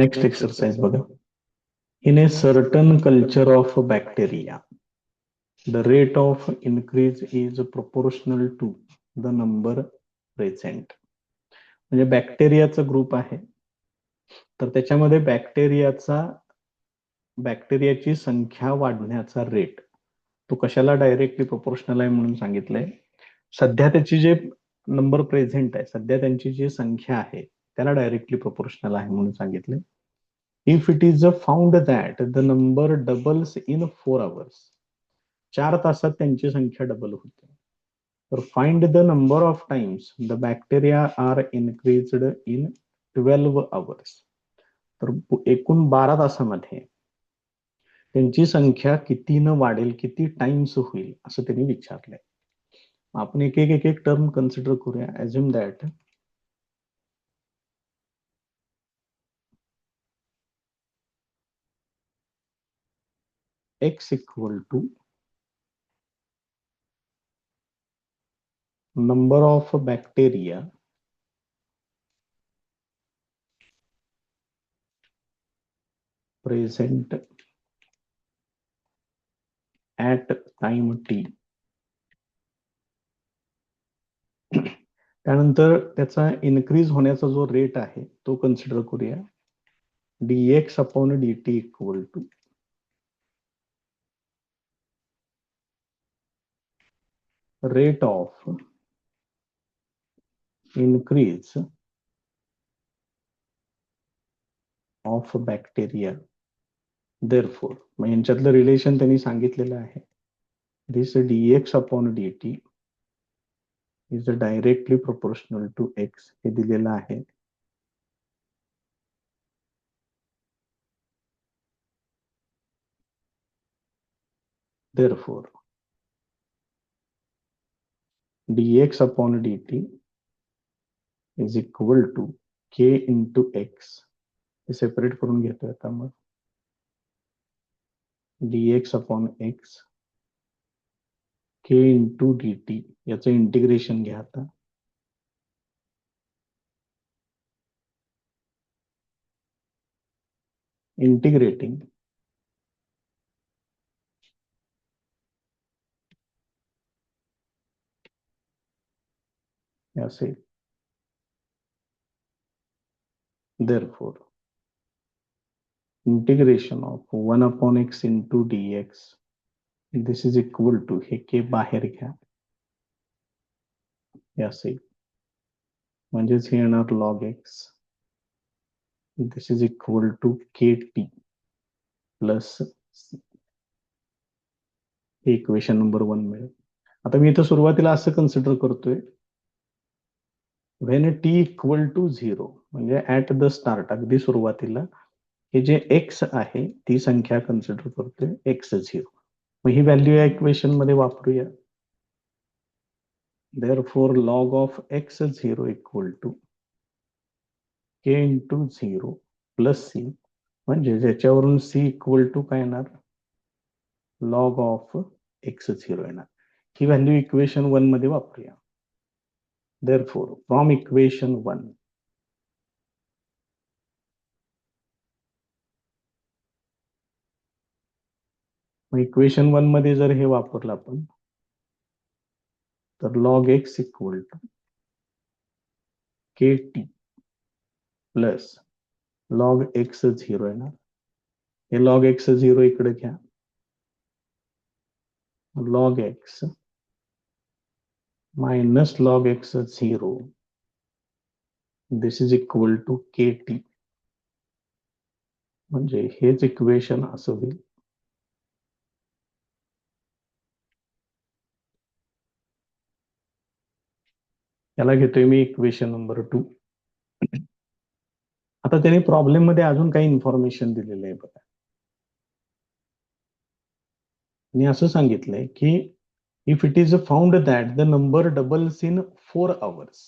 Next exercise बघा. In a certain culture of bacteria the rate of increase is proportional to the number present. म्हणजे बॅक्टेरियाचा group आहे, तर त्याच्यामध्ये बॅक्टेरियाची संख्या वाढण्याचा रेट तो कशाला डायरेक्टली प्रोपोर्शनल आहे म्हणून सांगितलंय. सध्या त्याची जे नंबर प्रेझेंट आहे, सध्या त्यांची जी संख्या आहे त्याला डायरेक्टली प्रोपोर्शनल आहे म्हणून सांगितलंय. If it is found that the number doubles in 4 hours, 4 तासात त्यांची संख्या डबल होते, तर find the number of times the bacteria are increased in 12 hours. तर एकूण 12 तासामध्ये त्यांची संख्या कितीनं वाढेल, किती टाइम्स होईल असं त्यांनी विचारलंय. आपण एक एक टर्म कन्सिडर करूया. Assume that x equal to number of bacteria present at time t. त्यानंतर त्याचा इन्क्रीज होण्याचा जो रेट आहे तो कन्सिडर करूया. dx upon dt equal to rate of increase of bacteria. Therefore मग यांच्यातलं रिलेशन त्यांनी सांगितलेलं आहे. This dx upon dt is directly proportional to x हे दिलेलं आहे. Therefore, dx upon dt is equal to k into x. हे separate करून घेतोय आता. मग dx upon x k into dt याचं इंटिग्रेशन घ्या आता. इंटिग्रेटिंग असे. Therefore, integration of 1 upon x into dx this is equal to हे k बाहेर घ्या असे. म्हणजेच हे येणार log x. This is equal to kt plus हे इक्वेशन नंबर 1 मिळेल. आता मी इथं सुरुवातीला असं कन्सिडर करतोय, व्हेन t इक्वल टू 0 म्हणजे ऍट द स्टार्ट, अगदी सुरुवातीला हे जे x आहे ती संख्या कन्सिडर करतोय x0. मग ही व्हॅल्यू या इक्वेशन मध्ये वापरूया. Therefore log of x0 equal to k into 0 plus c, म्हणजे ज्याच्यावरून c इक्वल टू काय येणार, लॉग ऑफ x0 येणार. ही व्हॅल्यू इक्वेशन 1 मध्ये वापरूया. Therefore, from equation 1, इक्वेशन 1 मध्ये जर हे वापरलं आपण तर log x equal to kt plus log x0 येणार. हे लॉग x0 इकडे घ्या. Log x minus log x0 this is equal to kt. म्हणजे हेच इक्वेशन असं होईल. याला घेतोय मी इक्वेशन नंबर 2. आता त्याने प्रॉब्लेम मध्ये अजून काही इन्फॉर्मेशन दिलेलं आहे बघा. मी असं सांगितलंय की if it is found that the number doubles in 4 hours,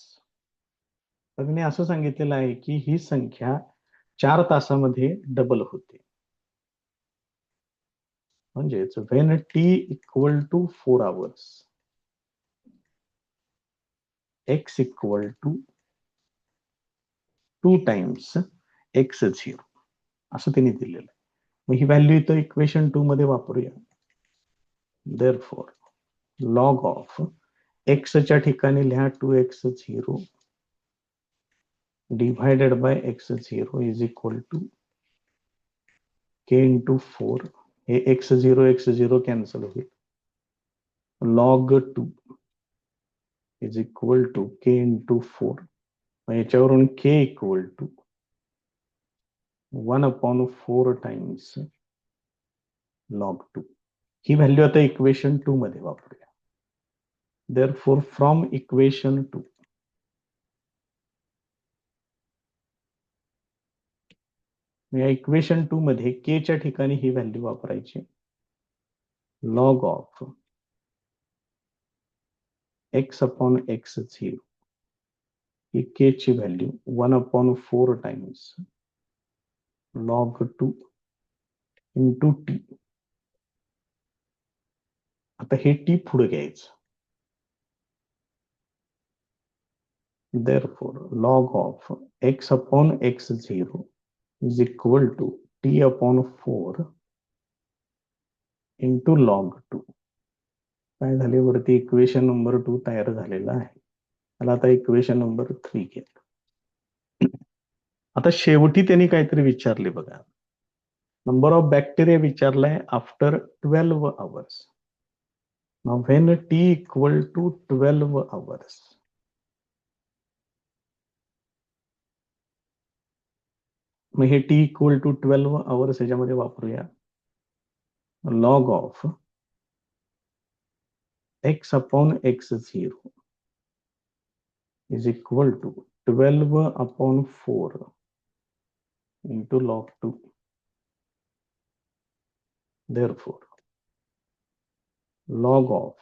तर मी असं सांगितलेलं आहे की ही संख्या 4 तासामध्ये डबल होते. म्हणजेच when t equal to 4 hours x equal to 2 times x0. असं त्यांनी दिलेलं आहे. मग ही व्हॅल्यू इथं इक्वेशन 2 मध्ये वापरूया. देअरफॉर लॉग ऑफ एक्सच्या ठिकाणी लिहा 2x0 divided by x0 is equal to k into 4. हे x0 कॅन्सल होईल. Log 2 is equal to k into 4. मग याच्यावरून k equal to 1/4 times log 2. ही व्हॅल्यू आता इक्वेशन 2 मध्ये वापरूया. देअरफॉर फ्रॉम इक्वेशन 2 या इक्वेशन 2 मध्ये k च्या ठिकाणी ही व्हॅल्यू वापरायची. लॉग ऑफ x/x0 ही k ची value 1/4 times log 2 into t. आता हे t पुढे घ्यायचं. Therefore log of x/x0 is equal to t/4 into log 2. काय झाले, वरती इक्वेशन नंबर 2 तयार झालेला आहे. मला आता इक्वेशन नंबर 3 घ्या. आता शेवटी त्यांनी काहीतरी विचारले बघा. नंबर ऑफ बॅक्टेरिया विचारलाय after 12 hours. Now when t equal to 12 hours, मग हे t इक्वल टू 12 hours ह्याच्यामध्ये वापरूया. Log of x/x0 is equal to 12/4 into log 2. Therefore, log of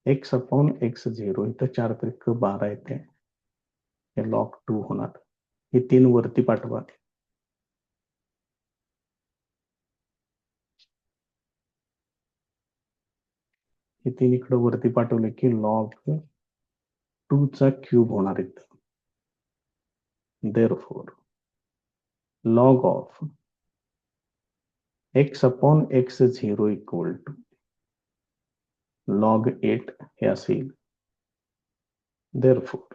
x/x0 इथं 4 त्रिक 12 येते. हे लॉग 2 होणार. हे 3 वरती पाठवा. हे 3 इकडे वरती पाठवले की लॉग 2 चा क्यूब होणार इथं. Therefore, log of x/x0 equal to log 8 हे असेल. Therefore,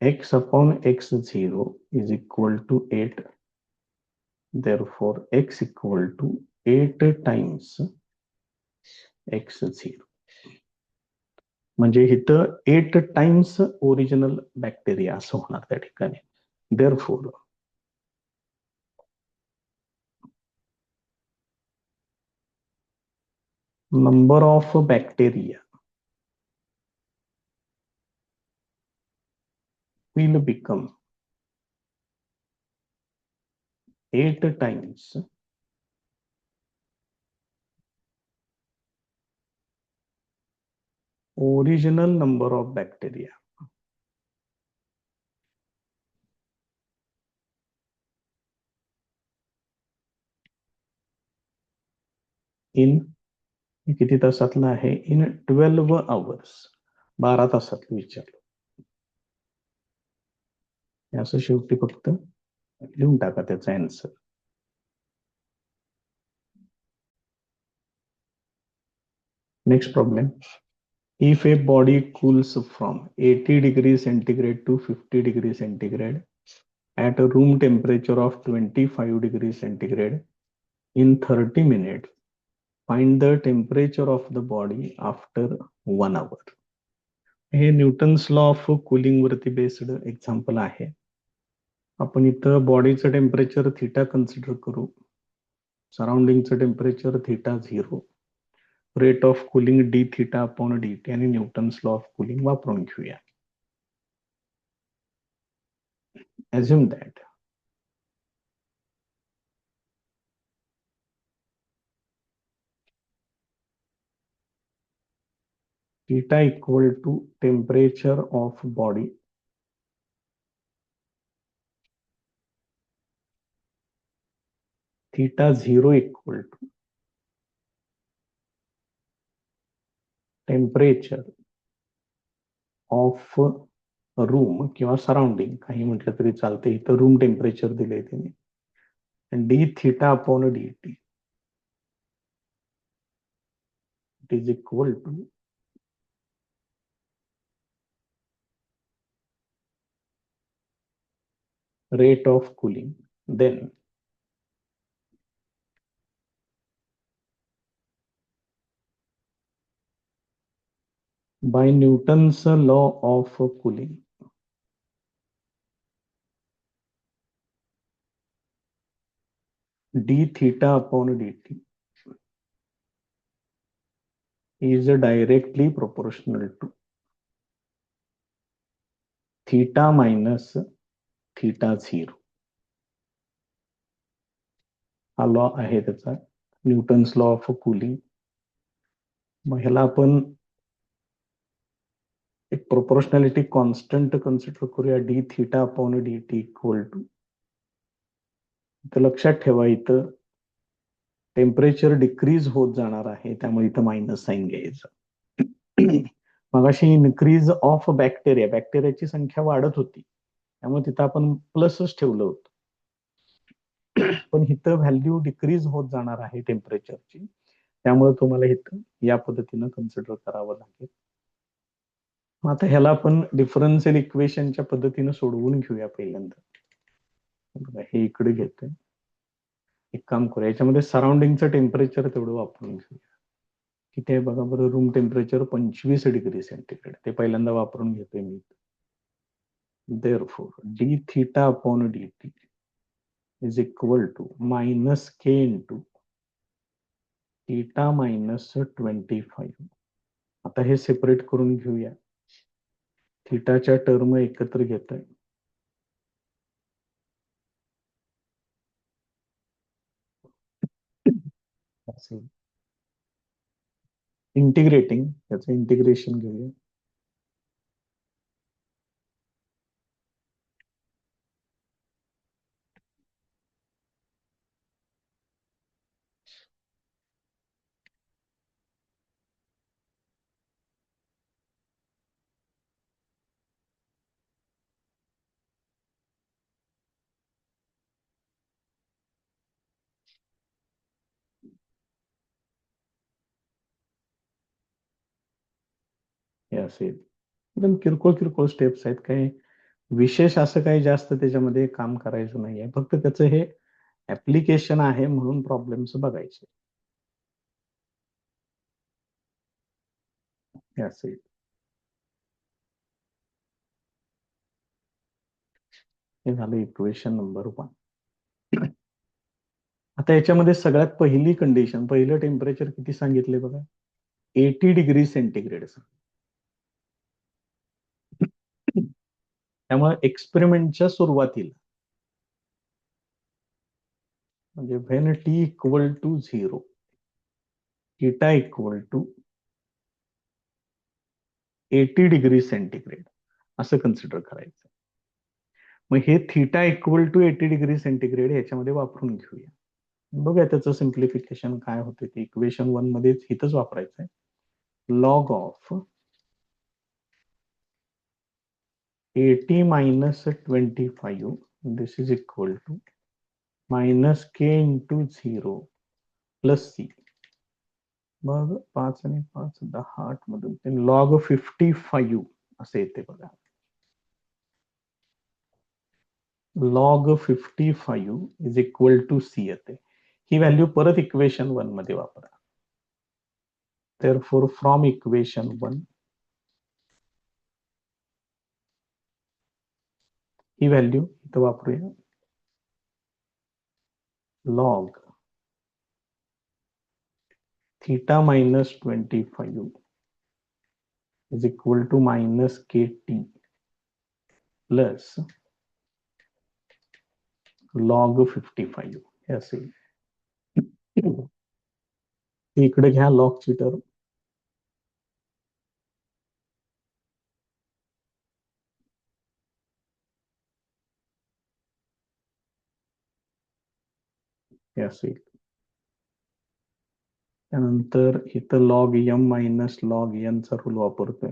x/x0 is equal to 8. Therefore, x equal to 8 times x0. म्हणजे इथं 8 टाइम्स ओरिजिनल बॅक्टेरिया असं होणार त्या ठिकाणी. Therefore, number of bacteria will become 8 times original number of bacteria in किती तासातला आहे, इन 12 hours, 12 तासातलं विचारलं. असं शेवटी फक्त लिहून टाका त्याचा answer. Next problem. If a body cools from 80 degrees centigrade to 50 degrees centigrade at a room temperature of 25 degrees centigrade in 30 minutes, find the temperature of the body after 1 hour. हे Newton's law of cooling वरती based example आहे. आपण इथं बॉडीचं temperature theta consider करू, सराउंडिंगचं temperature θ0, rate of cooling dθ/dt आणि Newton's law of cooling वापरून घेऊया. Assume that theta equal to temperature of body θ0 equal to temperature of room किंवा सराउंडिंग काही म्हटलं तरी चालते. इथं रूम टेम्परेचर दिलंय त्याने. D theta upon D T it is equal to rate of cooling. Then by Newton's law of cooling, d theta upon dt is directly proportional to theta minus theta 0. हा law आहे त्याचा, Newton's law of cooling. मग ह्याला आपण एक proportionality constant consider करूया, D theta upon D T equal to. तर लक्षात ठेवा इथं टेम्परेचर डिक्रीज होत जाणार आहे, त्यामुळे इथं मायनस साईन घ्यायचं. मगाशी इन्क्रीज ऑफ बॅक्टेरियाची संख्या वाढत होती, त्यामुळे तिथं आपण प्लसच ठेवलं होतं. पण इथं व्हॅल्यू डिक्रीज होत जाणार आहे टेम्परेचरची, त्यामुळे तुम्हाला इथं या पद्धतीनं कन्सिडर करावं लागेल. मग आता ह्याला आपण डिफरन्शियल इक्वेशनच्या पद्धतीनं सोडवून घेऊया पहिल्यांदा. हे इकडे घेतोय. एक काम करूया, याच्यामध्ये सराउंडिंगचं टेम्परेचर तेवढं वापरून घेऊया. किती आहे बघा बरं, रूम टेम्परेचर 25 डिग्री सेंटीग्रेड, ते पहिल्यांदा वापरून घेतोय मी. Therefore, d theta upon dt is equal to minus k into theta minus 25. आता हे सेपरेट करून घेऊया. थिटाच्या टर्म एकत्र घेतोय. इंटिग्रेटिंग, त्याचं इंटिग्रेशन घेऊया. हे असेल एकदम किरकोळ किरकोळ स्टेप्स आहेत, काही विशेष असं काही जास्त त्याच्यामध्ये काम करायचं नाहीये, फक्त त्याचं हे ऍप्लिकेशन आहे म्हणून प्रॉब्लेम्स बघायचे. हे असेल. हे झालं इक्वेशन नंबर 1. आता याच्यामध्ये सगळ्यात पहिली कंडिशन, पहिलं टेम्परेचर किती सांगितले बघा, 80 डिग्री सेंटीग्रेड. त्यामुळे एक्सपेरिमेंटच्या सुरुवातीला म्हणजे when T equal to 0, theta equal to 80 degree centigrade असं कन्सिडर करायचं. मग हे theta equal to 80 degree centigrade ह्याच्यामध्ये वापरून घेऊया. बघूया त्याचं सिम्प्लिफिकेशन काय होते ते. इक्वेशन 1 मध्येच इथंच वापरायचं आहे. Log of 80 minus 25, this is equal to minus k into 0 plus c. मग 5 आणि 5 10 8 मधून लॉग 55 असे येते बघा. Log 55 is equal to C येते. ही व्हॅल्यू परत इक्वेशन 1 मध्ये वापरा. therefore फ्रॉम इक्वेशन 1 ही व्हॅल्यू इथं वापरूया. Log theta minus 25 is equal to minus K T plus log 55 हे असेल. इकडे घ्या लॉगची टर्म. हे असेल. त्यानंतर इथं log M minus log N चा रूल वापरतोय.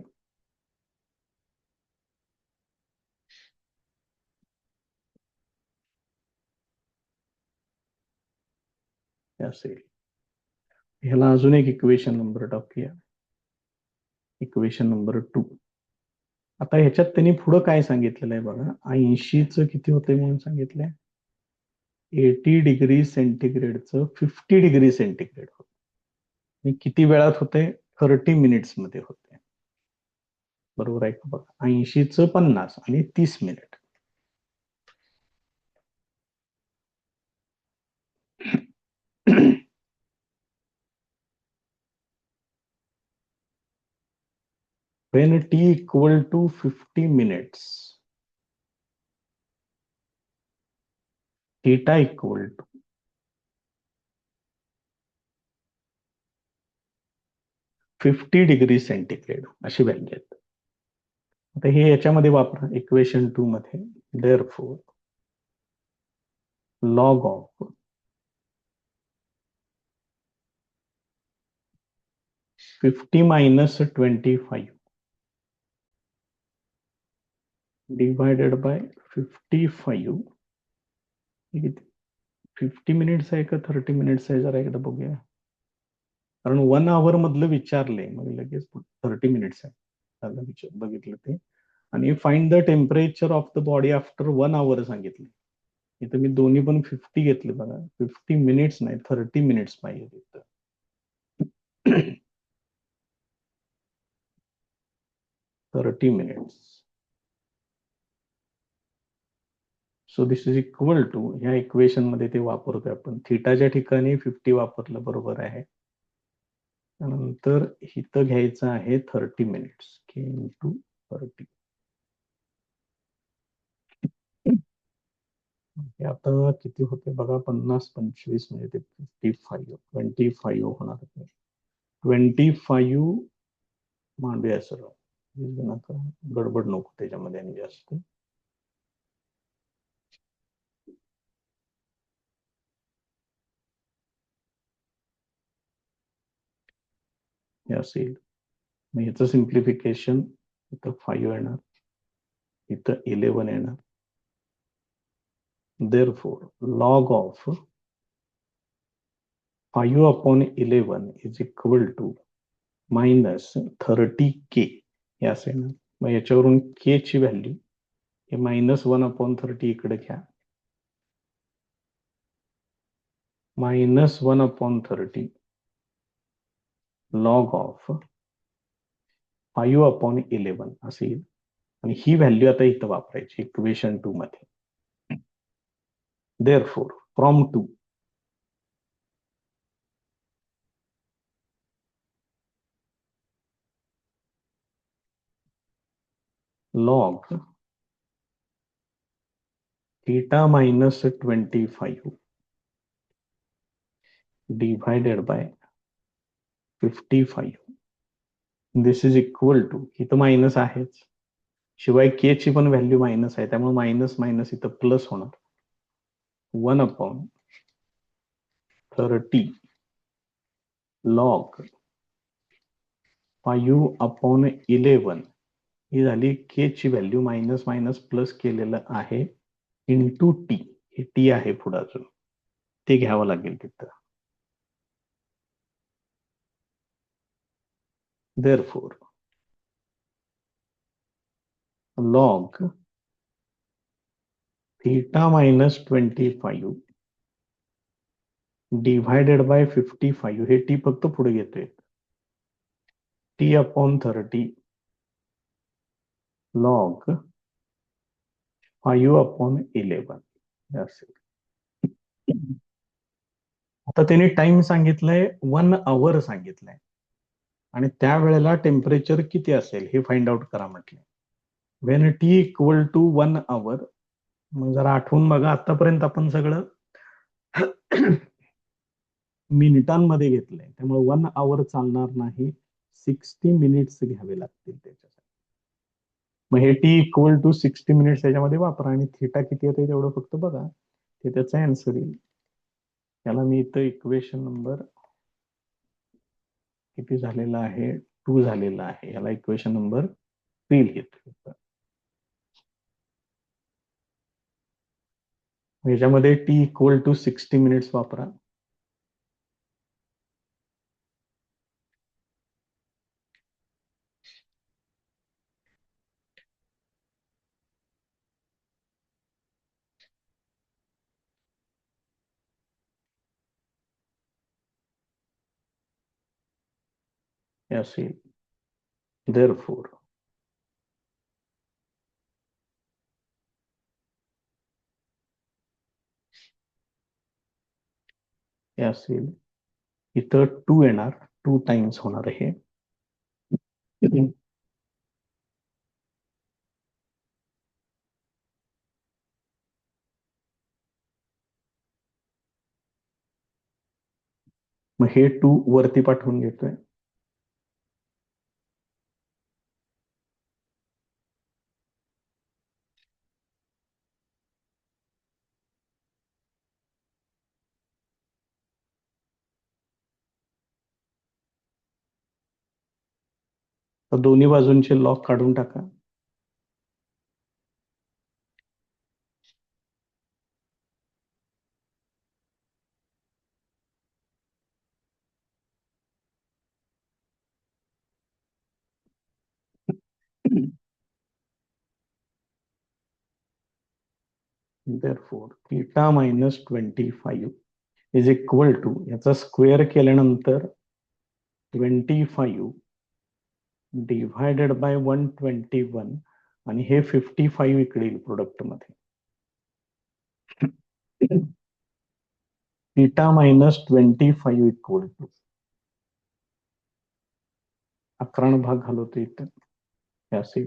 हे असेल. ह्याला अजून एक इक्वेशन नंबर टाकूया, इक्वेशन नंबर 2. आता ह्याच्यात त्यांनी पुढं काय सांगितलेलं आहे बघा, 80चं किती होते म्हणून सांगितलंय, 80 डिग्री सेंटीग्रेडचं 50 डिग्री सेंटीग्रेड होत. किती वेळात होते, 30 मिनिट्स मध्ये होते. बरोबर आहे का बघा, 80चं 50 आणि 30 minute. when t equal to 50 minutes, theta equal to 50 degree centigrade अशी व्हॅल्यू आहेत. आता हे याच्यामध्ये वापरा इक्वेशन 2 मध्ये. therefore log of 50 minus 25 divided by 55, 50 minutes आहे का 30 मिनिट्स आहे, जरा एकदा बघूया, कारण 1 आवर मधलं विचारले मग लगेच 30 मिनिट्स आहे बघितलं ते. आणि find the temperature of the body after 1 आवर सांगितले. इथं मी दोन्ही पण 50 घेतले बघा, 50 मिनिट्स नाही 30 मिनिट्स पाहिजे तिथं. 30 minutes. So this is equal to, ह्या इक्वेशन मध्ये ते वापरतोय आपण, थिटाच्या ठिकाणी 50 वापरलं, बरोबर आहे. त्यानंतर इथं घ्यायचं आहे 30 मिनिट्स, के इंटू 30. आता किती होते बघा, 50 25 म्हणजे ते 25 होणार. 25 मांडूया सर, गडबड नको त्याच्यामध्ये आणि जास्त. हे असेल, मग ह्याचं सिम्प्लिफिकेशन, इथं 5 येणार, इथं 11 येणार. therefore log of 5 upon 11 is equal to minus 30k, हे असेल ना. मग याच्यावरून k ची व्हॅल्यू हे -1/30 इकडे घ्या, -1/30 log of 5/11 असेल. आणि ही व्हॅल्यू आता इथं वापरायची इक्वेशन 2 मध्ये. therefore from 2 log theta minus 25 divided by 55, this is equal to, इथं मायनस आहेच, शिवाय के ची पण व्हॅल्यू मायनस आहे, त्यामुळे मायनस मायनस इथं प्लस होणार. 1/30 log 5/11 ही झाली के ची व्हॅल्यू, मायनस मायनस प्लस केलेलं आहे, इंटू टी. हे टी आहे पुढे अजून, ते घ्यावं लागेल तिथं. therefore log theta minus 25 divided by 55, हे टी फक्त पुढे घेतोय, t/30 log 5/11 असेल. आता त्यांनी टाइम सांगितलंय 1 आवर सांगितलंय, आणि त्यावेळेला टेम्परेचर किती असेल हे फाइंड आउट करा म्हटले. वेन टी इक्वल टू 1 आवर, मग जरा आठवून बघा, आतापर्यंत आपण सगळं मिनिटांमध्ये घेतलंय, त्यामुळे 1 आवर चालणार नाही, 60 मिनिट्स घ्यावे लागतील त्याच्यासाठी. मग हे टी इक्वल टू 60 मिनिट्स त्याच्यामध्ये वापरा, आणि थिटा किती येते तेवढं फक्त बघा, ते त्याचा आन्सर येईल. त्याला मी इथं इक्वेशन नंबर किती झालेला आहे, 2 झालेला आहे, याला इक्वेशन नंबर 3 लिहितो. ह्याच्यामध्ये टी इक्वल टू 60 मिनिट्स वापरा, हे असेल therefore हे असेल इथं 2 येणार, 2 टाइम्स होणार आहे. मग हे 2 वरती पाठवून घेतोय. तर दोन्ही बाजूंचे लॉग काढून टाका. therefore theta minus 25 is equal to याचा स्क्वेअर केल्यानंतर 25 डिव्हायडेड बाय 121 आणि हे 55 इकडे येईल प्रोडक्ट मध्ये. थीटा मायनस 25 इक्वल टू 11 भाग घालवतो इथं हे असेल.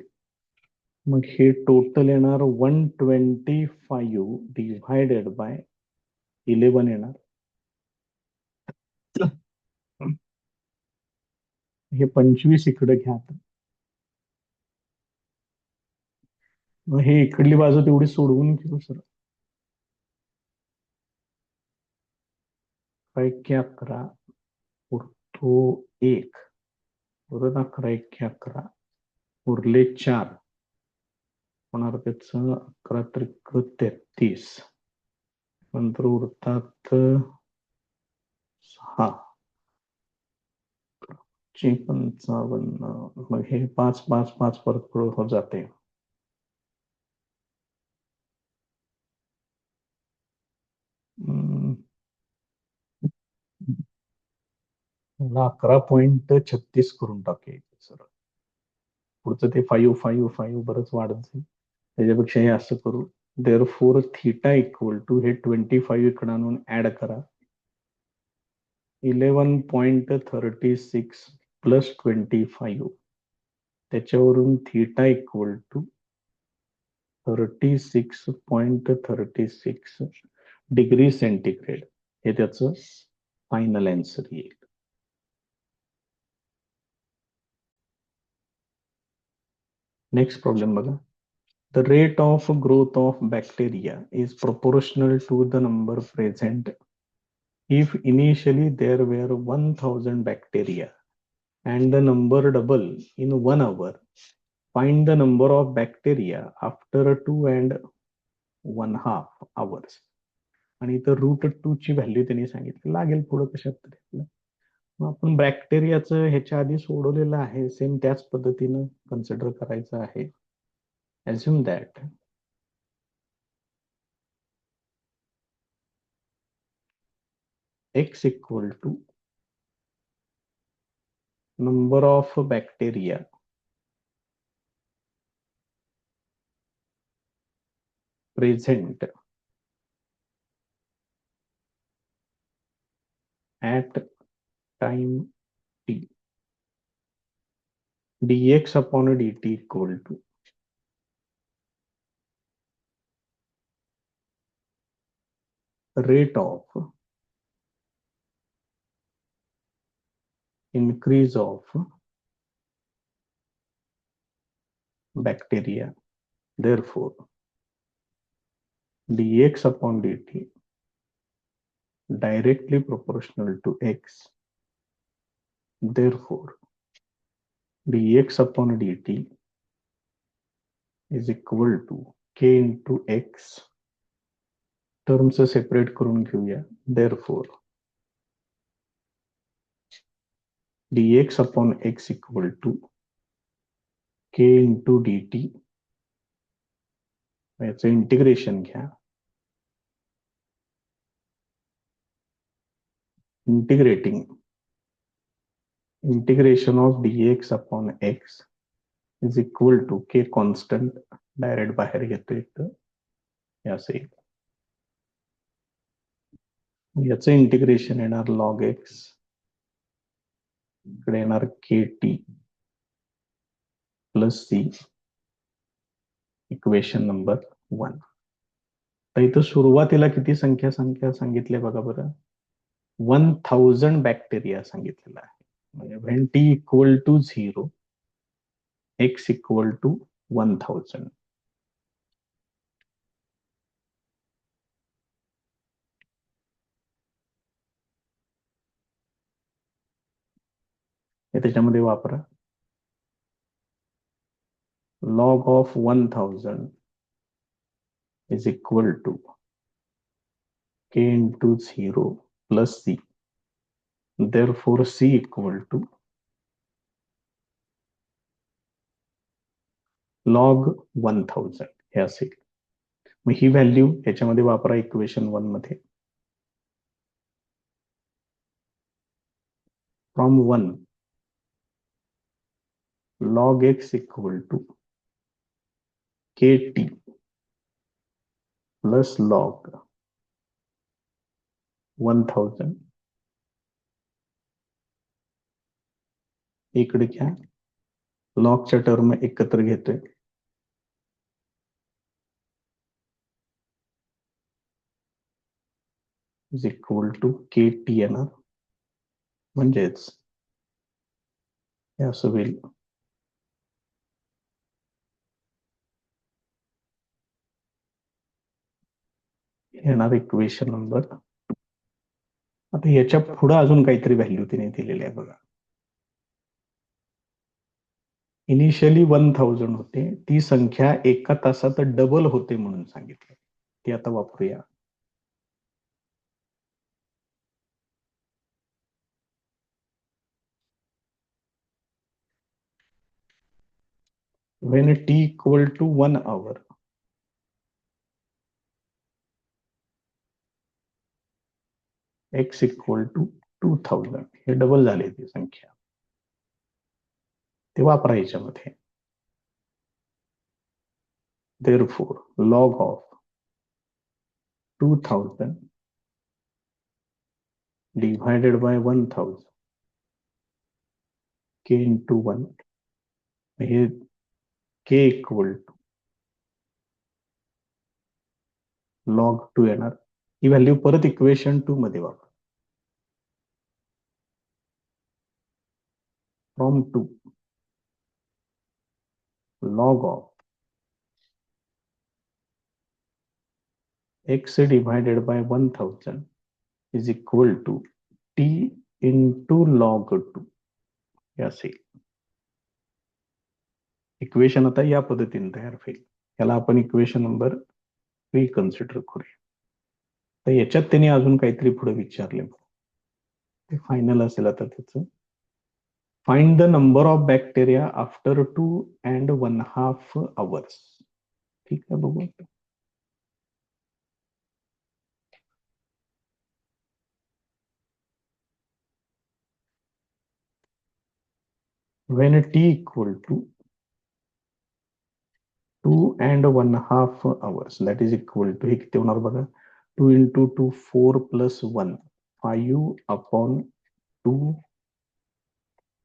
मग हे टोटल येणार 125 डिव्हायडेड बाय 11 येणार. हे 25 इकडे घ्या. मग हे इकडली बाजू तेवढी सोडवून घेऊ सर. 11 उरतो 1 परत 11 उरले 4 होणार त्याच 11 त्रिक 33 नंतर उरतात 6 55. मग हे 5 5 5 परत पुढे होत जाते. मला 11.36 करून टाकेल सर. पुढचं ते 5 5 5 बरंच वाढत जाईल. त्याच्यापेक्षा हे असं करू. therefore थीटा इक्वल टू हे 25 इकडे आणून ऍड करा. 11.36 प्लस 25 त्याच्यावरून theta equal to 36.36 degree centigrade हे त्याचं फायनल आन्सर येईल. नेक्स्ट प्रॉब्लेम बघा. The rate of growth of bacteria is proportional to the number present. If initially there were 1000 bacteria and the number double in 1 hour, find the number of bacteria after 2.5 hours. आणि इथं √2 ची value त्यांनी सांगितली लागेल पुढे कशात तरी. मग आपण बॅक्टेरियाचं ह्याच्या आधी सोडवलेलं आहे, सेम त्याच पद्धतीनं कन्सिडर करायचं आहे. assume that x equal to number of bacteria present at time t dx upon dt equal to rate of increase of bacteria. Therefore dx upon dt directly proportional to x. Therefore dx upon dt is equal to k into x. Terms separate करून घेऊया. therefore dx upon x equal to k into dt. याचं integration घ्या. Integrating integration of dx upon x is equal to K constant direct बाहेर घेतोय तर हे असं येईल. याचं इंटिग्रेशन येणार लॉग एक्स, इकडे येणार K T plus C, equation number 1. तर इथं सुरुवातीला किती संख्या सांगितले बघा बरं, 1000 बॅक्टेरिया सांगितलेला आहे. म्हणजे when T equal to 0, X equal to 1000. हे त्याच्यामध्ये वापरा. Log of 1000 is equal to k into 0 plus c. Therefore, c equal to log 1000 हे असेल. मग ही व्हॅल्यू याच्यामध्ये वापरा इक्वेशन 1 मध्ये. From 1 log x equal to kt plus log 1000. इकडे घ्या, लॉगच्या टर्म एकत्र घेतोय. Is equal to K T येणार, म्हणजेच हे असं होईल. येणार इक्वेशन नंबर. आता याच्या पुढे अजून काहीतरी व्हॅल्यू तिने दिलेली आहे बघा. इनिशियली 1000 होते, ती संख्या एका तासात डबल होते म्हणून सांगितले. ती आता वापरूया. when t equal to 1 hour, x equal to 2000, हे डबल झाले ती संख्या, ते वापरा याच्यामध्ये. therefore log of 2000 divided by 1000 k into 1, हे k equal to log 2 येणार. ही व्हॅल्यू परत इक्वेशन 2 मध्ये वापरा. From 2 log of x divided by 1000 is equal to t into log 2 हे असेल. इक्वेशन आता या पद्धतीने तयार होईल. याला आपण इक्वेशन नंबर 3 कन्सिडर करूया. तर याच्यात त्यांनी अजून काहीतरी पुढे विचारले, ते फायनल असेल आता त्याचं. Find the number of bacteria after 2.5 hours. ठीक आहे, बघू. when t equal to 2.5 hours, that is equal to, हे किती होणार बघा, 2 into 2 4 plus 1 5 upon 2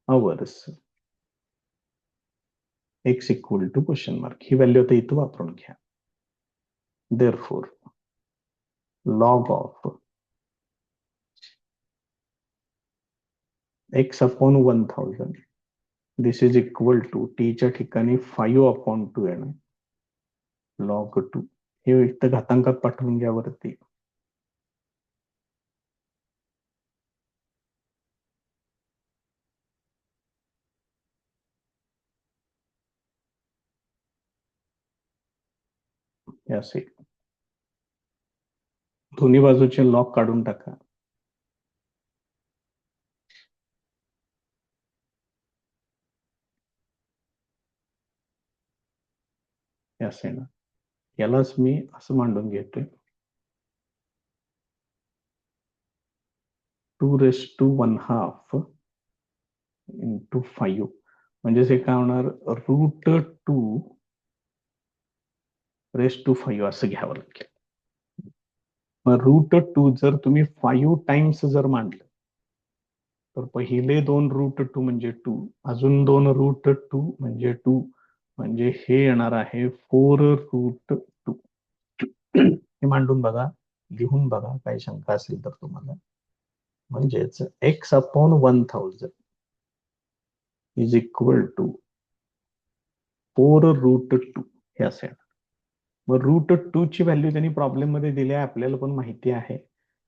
hours, x equal to question mark. He value आता इथं वापरून घ्या. therefore log of x upon 1000, this is equal to t च्या ठिकाणी 5 upon 2 येणार, log 2. हे इथं घातांकात पाठवून घ्या वरती. हे असेल. दोन्ही बाजूचे लॉग काढून टाका. हे असे ना, यालाच मी असं मांडून घेतोय, 2 raised to 1/2 इंटू 5 म्हणजेच हे काय होणार √2 असं घ्यावं लागेल. मग √2 जर तुम्ही 5 टाइम्स जर मांडलं तर पहिले 2 √2 म्हणजे 2, अजून 2 √2 म्हणजे 2, म्हणजे हे येणार आहे 4 √2. हे मांडून बघा, लिहून बघा, काही शंका असेल तर तुम्हाला. म्हणजेच x/1000 इज इक्वल टू 4 √2 हे असेल. मग √2 ची व्हॅल्यू त्यांनी प्रॉब्लेम मध्ये दिली आहे, आपल्याला पण माहिती आहे,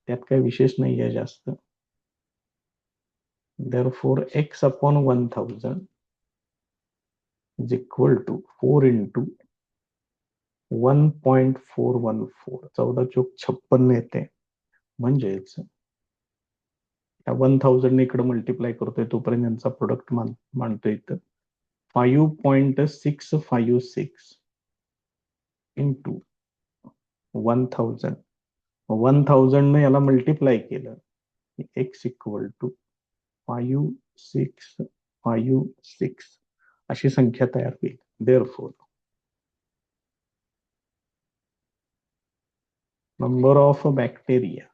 त्यात काही विशेष नाही आहे जास्त. therefore x/1000 is equal to 4 into 1.414. 14×56 येते. म्हणजेच 1000 इकडे मल्टिप्लाय करतोय तोपर्यंत यांचा प्रोडक्ट मानतोय इथं 5.656 इंटू 1000. 1000 ने याला मल्टिप्लाय केलं x इक्वल टू 5656 अशी संख्या तयार होईल. Therefore number of bacteria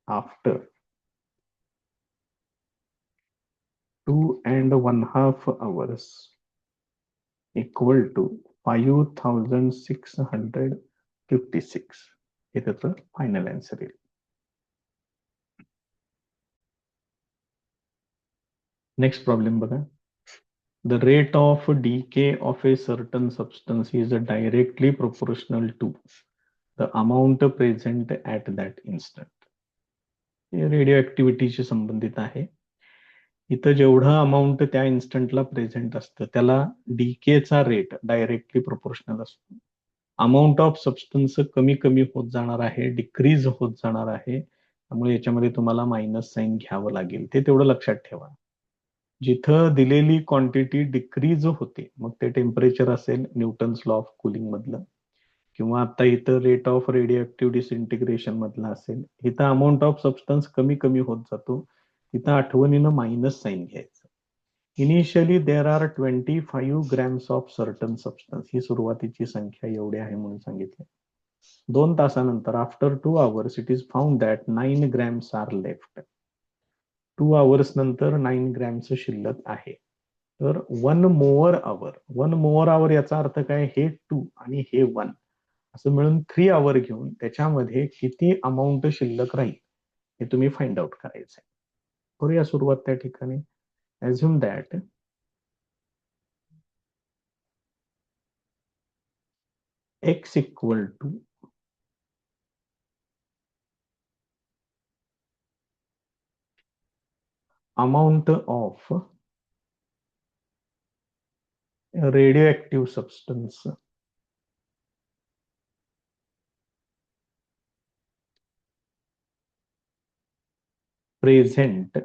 after 2.5 hours equal to 5656 हे त्याचं फायनल आन्सर येईल. नेक्स्ट प्रॉब्लेम बघा. The rate of decay of a certain substance is directly proportional to the amount present at that instant. रेडिओ ऍक्टिव्हिटीशी संबंधित आहे. इथं जेवढं अमाऊंट त्या इन्स्टंटला प्रेझेंट असतं त्याला डीकेचा रेट डायरेक्टली प्रोपोर्शनल असतो. अमाऊंट ऑफ सबस्टन्स कमी कमी होत जाणार आहे, डिक्रीज होत जाणार आहे, त्यामुळे याच्यामध्ये तुम्हाला मायनस साईन घ्यावं लागेल, ते तेवढं लक्षात ठेवा. जिथं दिलेली क्वांटिटी डिक्रीज होते, मग ते टेम्परेचर असेल न्यूटन्स लॉ ऑफ कुलिंग मधलं, किंवा आता इथं रेट ऑफ रेडिओ ऍक्टिव्ह डिसइंटिग्रेशन मधलं असेल, इथं अमाऊंट ऑफ सबस्टन्स कमी कमी होत जातो, तिथं आठवणीनं मायनस साईन घ्यायचं. Initially there are 25 grams of certain substance, ही सुरुवातीची संख्या एवढी आहे म्हणून सांगितलं. 2 तासानंतर after 2 hours it is found that 9 grams are left. 2 hours नंतर 9 ग्रॅम्स शिल्लक आहे. तर 1 मोअर आवर याचा अर्थ काय, हे 2 आणि हे 1 असं मिळून 3 hour घेऊन त्याच्यामध्ये किती अमाऊंट शिल्लक राहील हे तुम्ही फाइंड आउट करायचं आहे. करूया सुरुवात त्या ठिकाणी. assume that x equal to amount of radioactive substance present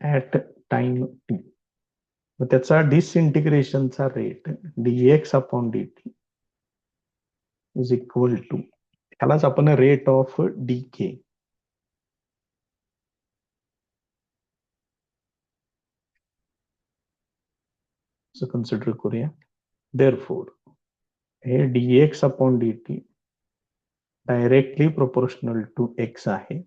at time t. मग त्याचा डिसइंटिग्रेशनचा rate dx/dt is equal to, त्यालाच आपण रेट ऑफ डीके असं कन्सिडर करूया. देअरफॉर हे dx/dt directly proportional to x आहे.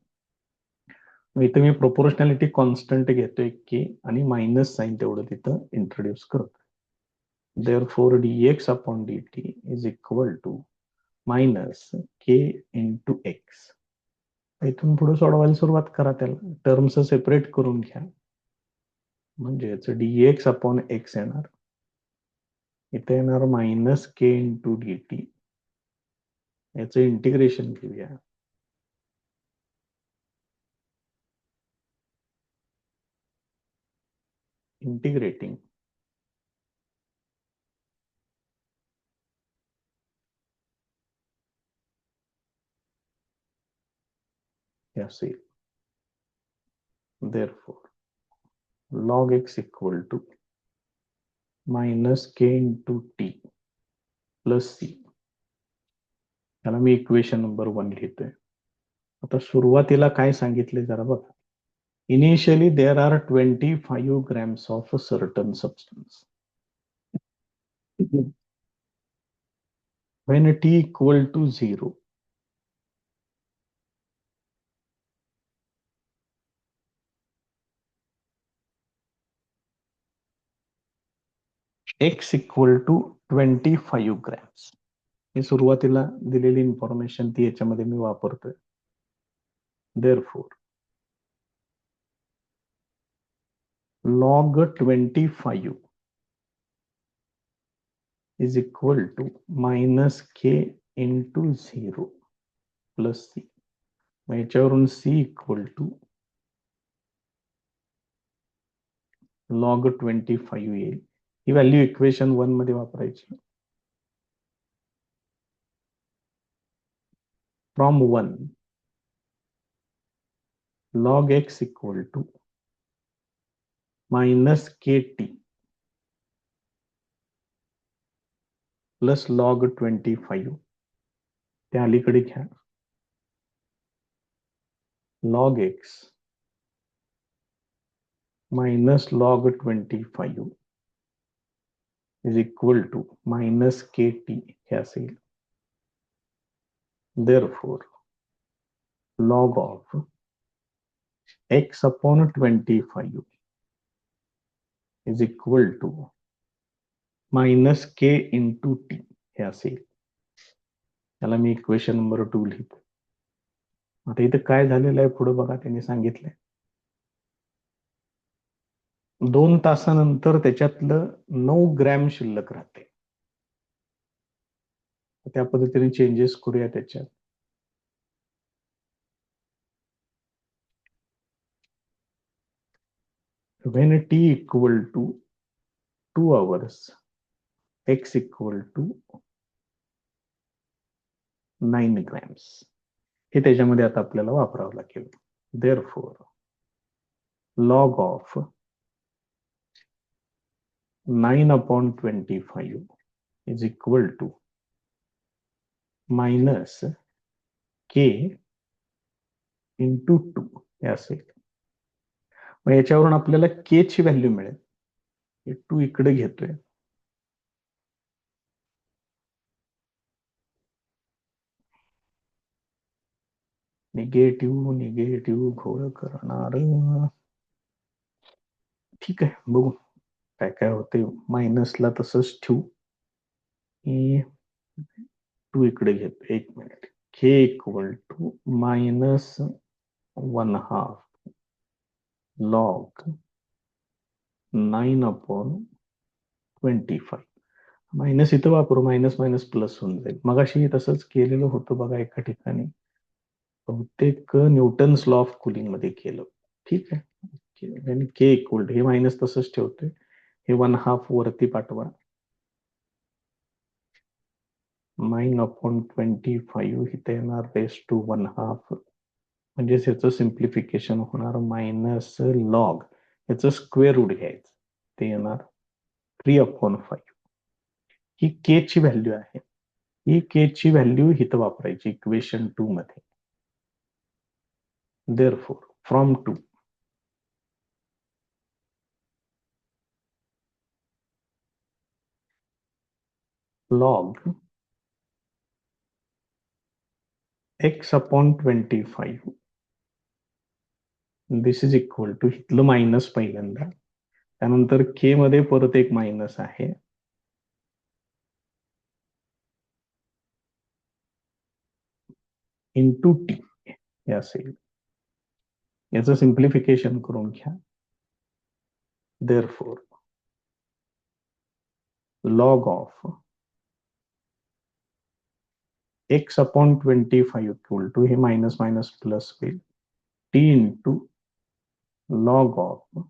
इथे मी प्रोपोर्शनॅलिटी कॉन्स्टंट घेतोय के आणि मायनस साईन तेवढं तिथं इंट्रोड्यूस करतो. therefore dx/dt is equal to minus k into x. इथून पुढे सोडवायला सुरुवात करा, त्याला टर्म्स सेपरेट करून घ्या. म्हणजेच dx/x येणार, इथे येणार minus K into D T. याचं इंटिग्रेशन घेऊया. इंटिग्रेटिंग हे असेल. therefore log x equal to minus k into t plus c. त्याला मी इक्वेशन नंबर 1 लिहितोय. आता सुरुवातीला काय सांगितले जरा बघा. Initially there are 25 grams of certain substance. When t equal to 0, x equal to 25 grams. ही सुरुवातीला दिलेली इन्फॉर्मेशन ती याच्यामध्ये मी वापरतोय. Therefore, log 25 is equal to minus k into 0 plus c. मग याच्यावरून c equal to log 25 येईल. ही व्हॅल्यू इक्वेशन 1 मध्ये वापरायची. From 1 log x equal to minus kt plus log 25. त्या अलीकडे घ्या. log x minus log 25 is equal to minus kt हे असेल. Therefore, log of x upon 25 is equal to minus k into t हे असेल. त्याला मी इक्वेशन नंबर 2 लिहितो. आता इथे काय झालेलं आहे पुढे बघा. त्यांनी सांगितलंय 2 तासानंतर त्याच्यातलं 9 ग्रॅम शिल्लक राहते. त्या पद्धतीने चेंजेस करूया त्याच्यात. When t equal to 2 hours, x equal to 9 grams. हे त्याच्यामध्ये आता आपल्याला वापरावं लागेल. Therefore, log of 9 upon 25 is equal to minus k into 2 हे असेल. मग याच्यावरून आपल्याला k ची व्हॅल्यू मिळेल. हे 2 इकडे घेतोय. निगेटिव्ह निगेटिव्ह घोळ करणार. ठीक आहे, बघू काय काय होते. मायनसला तसंच ठेवू. 2 इकडे घेतो. 1 minute. k equal to minus 1/2 log 9 upon 25. Minus इथं वापरू. मायनस मायनस प्लस होऊन जाईल. मगाशी तसंच केलेलं होतं बघा एका ठिकाणी. बहुतेक न्यूटन्स लॉ ऑफ कुलिंग मध्ये केलं. ठीक आहे. के इक्वल टू हे मायनस तसंच ठेवतोय. हे 1/2 वरती पाठवा. 9 अपॉन 25 इथे येणार रेस टू 1/2. म्हणजेच याचं सिम्प्लिफिकेशन होणार मायनस लॉग. याचं स्क्वेअर रूट घ्यायचं. ते येणार 3/5. ही के ची व्हॅल्यू आहे. ही के ची व्हॅल्यू इथं वापरायची इक्वेशन 2 मध्ये. Therefore, from 2 log x upon 25 this is equal to इथलं मायनस पहिल्यांदा. त्यानंतर के मध्ये परत एक मायनस आहे. इंटू टी हे असेल. याचं सिम्प्लिफिकेशन करून घ्या. Therefore, log of x upon 25 equal to हे मायनस मायनस प्लस होईल. t इंटू log of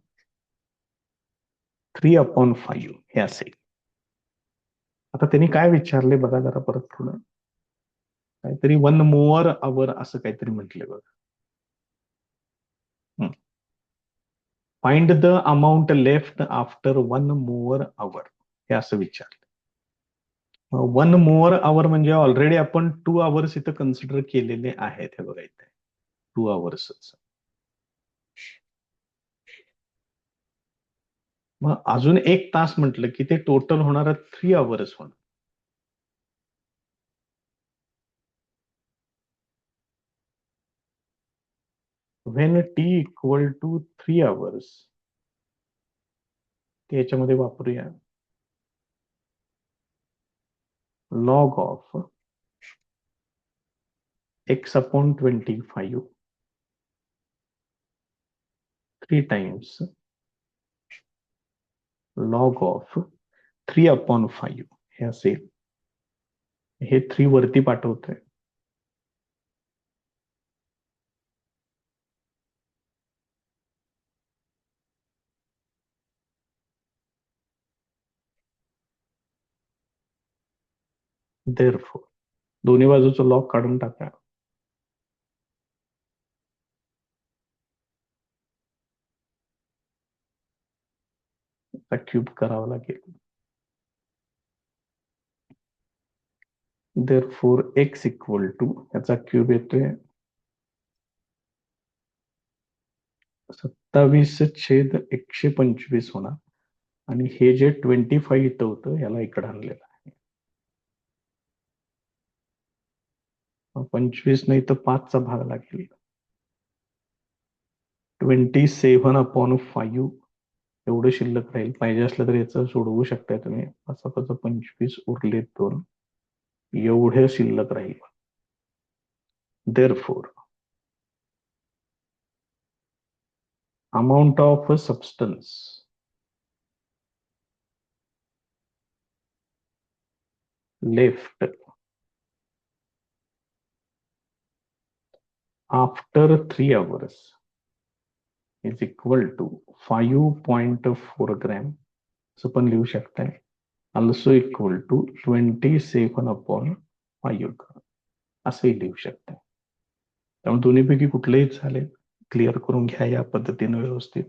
3/5 हे असेल. आता त्यांनी काय विचारले बघा जरा परत थोडं. काहीतरी 1 more hour असं काहीतरी म्हटले बघा. Find the amount left after 1 more hour हे असं विचारलं. वन मोअर आवर म्हणजे ऑलरेडी आपण 2 आवर्स इथं कन्सिडर केलेले आहेत. हे बघा इथे 2 आवर्सच. मग अजून 1 तास म्हटलं की ते टोटल होणार 3 आवर्स होणार. When T equal to 3 hours ते याच्यामध्ये वापरूया. Log of x/25 3 times log of 3/5 हे असेल. हे 3 वरती पाठवतोय. देअरफॉर दोन्ही बाजूचं लॉग काढून टाका. क्यूब करावा लागेल. देअरफॉर x इक्वल टू याचा क्यूब येतोय 27/125 होणार. आणि हे जे 25 इथं होतं याला इकडे आणलेलं आहे. 25 नाही तर 5चा भाग लागेल. 27/5 एवढं शिल्लक राहील. पाहिजे असलं तर याचं सोडवू शकताय तुम्ही. 5/25 उरले 2 एवढे शिल्लक राहील. Therefore amount of substance left after 3 hours is equal to 5.4 gram. असं पण लिहू शकताय. also equal to 27/5 असंही लिहू शकताय. त्यामुळे दोन्हीपैकी कुठलंही चालेल. क्लिअर करून घ्या या पद्धतीने व्यवस्थित.